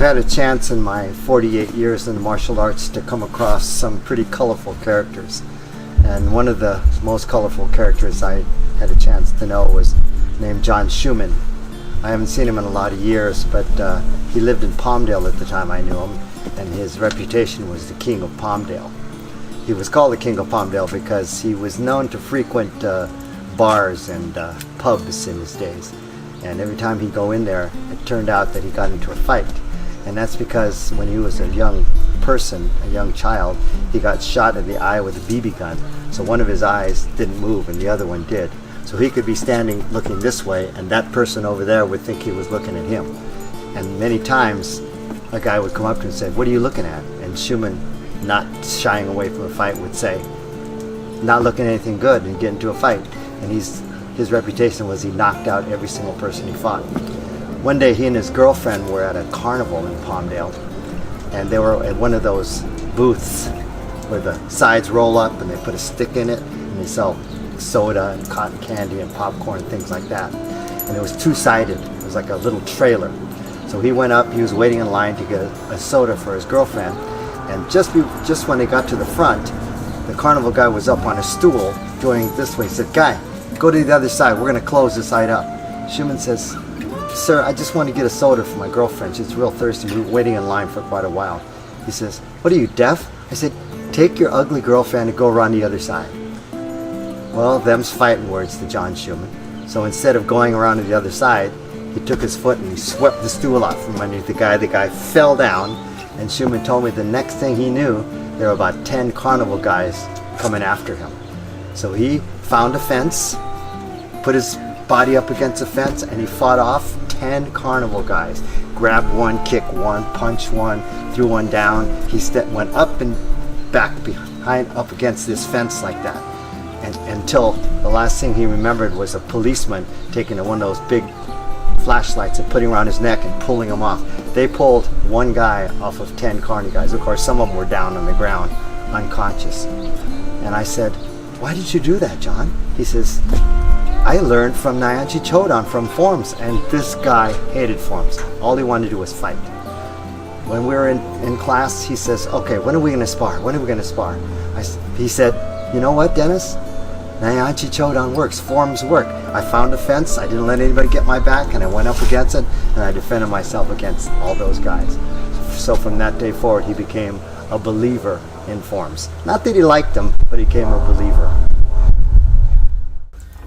I've had a chance in my 48 years in the martial arts to come across some pretty colorful characters. And one of the most colorful characters I had a chance to know was named John Schumann. I haven't seen him in a lot of years, but he lived in Palmdale at the time I knew him, and his reputation was the King of Palmdale. He was called the King of Palmdale because he was known to frequent bars and pubs in his days. And every time he'd go in there, it turned out that he got into a fight. And that's because when he was a young person, a young child, he got shot in the eye with a BB gun. So one of his eyes didn't move and the other one did. So he could be standing looking this way, and that person over there would think he was looking at him. And many times a guy would come up to him and say, "What are you looking at?" And Schumann, not shying away from a fight, would say, "Not looking at anything good," and get into a fight. And his reputation was he knocked out every single person he fought. One day he and his girlfriend were at a carnival in Palmdale, and they were at one of those booths where the sides roll up and they put a stick in it and they sell soda and cotton candy and popcorn and things like that. And it was two-sided. It was like a little trailer. So he went up, he was waiting in line to get a soda for his girlfriend, and just when they got to the front, the carnival guy was up on a stool going this way. He said, "Guy, go to the other side, we're going to close this side up." Schumann says, "Sir, I just want to get a soda for my girlfriend. She's real thirsty. We were waiting in line for quite a while." He says, "What are you, deaf?" I said, "Take your ugly girlfriend and go around the other side." Well, them's fighting words to John Schumann. So instead of going around to the other side, he took his foot and he swept the stool out from underneath the guy. The guy fell down, and Schumann told me the next thing he knew, there were about 10 carnival guys coming after him. So he found a fence, put his body up against a fence, and he fought off 10 carnival guys. Grabbed one, kicked one, punched one, threw one down. He went up and back behind, up against this fence like that. And until the last thing he remembered was a policeman taking one of those big flashlights and putting around his neck and pulling him off. They pulled one guy off of 10 carny guys. Of course, some of them were down on the ground, unconscious. And I said, "Why did you do that, John?" He says, "I learned from Nyanchi Chodan, from forms, and this guy hated forms. All he wanted to do was fight." When we were in class, he says, "Okay, when are we going to spar? When are we going to spar?" He said, "You know what, Dennis? Nyanchi Chodan works, forms work. I found a fence, I didn't let anybody get my back, and I went up against it, and I defended myself against all those guys." So from that day forward, he became a believer in forms. Not that he liked them, but he became a believer.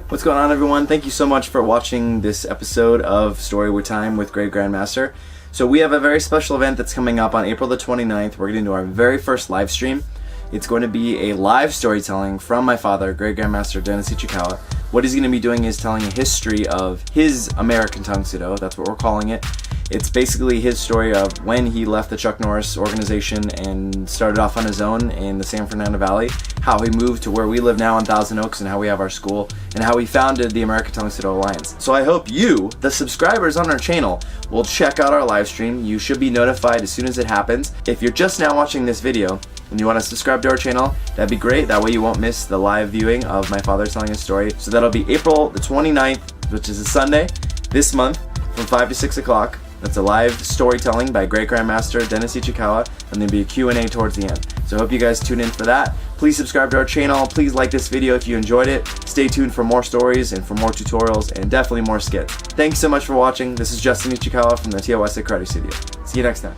What's going on, everyone? Thank you so much for watching this episode of Story with Time with Great Grandmaster. So we have a very special event that's coming up on April the 29th. We're going to do our very first live stream. It's going to be a live storytelling from my father, Great Grandmaster Dennis Ichikawa. What he's going to be doing is telling a history of his American Tang Soo Do. That's what we're calling it. It's basically his story of when he left the Chuck Norris organization and started off on his own in the San Fernando Valley, how he moved to where we live now in Thousand Oaks and how we have our school, and how he founded the American Tang Soo Do Alliance. So I hope you, the subscribers on our channel, will check out our live stream. You should be notified as soon as it happens. If you're just now watching this video and you want to subscribe to our channel, that'd be great. That way you won't miss the live viewing of my father telling his story. So that'll be April the 29th, which is a Sunday, this month, from 5 to 6 o'clock. That's a live storytelling by Great Grandmaster Dennis Ichikawa, and there'll be a Q&A towards the end. So I hope you guys tune in for that. Please subscribe to our channel. Please like this video if you enjoyed it. Stay tuned for more stories and for more tutorials and definitely more skits. Thanks so much for watching. This is Justin Ichikawa from the TOS Karate Studio. See you next time.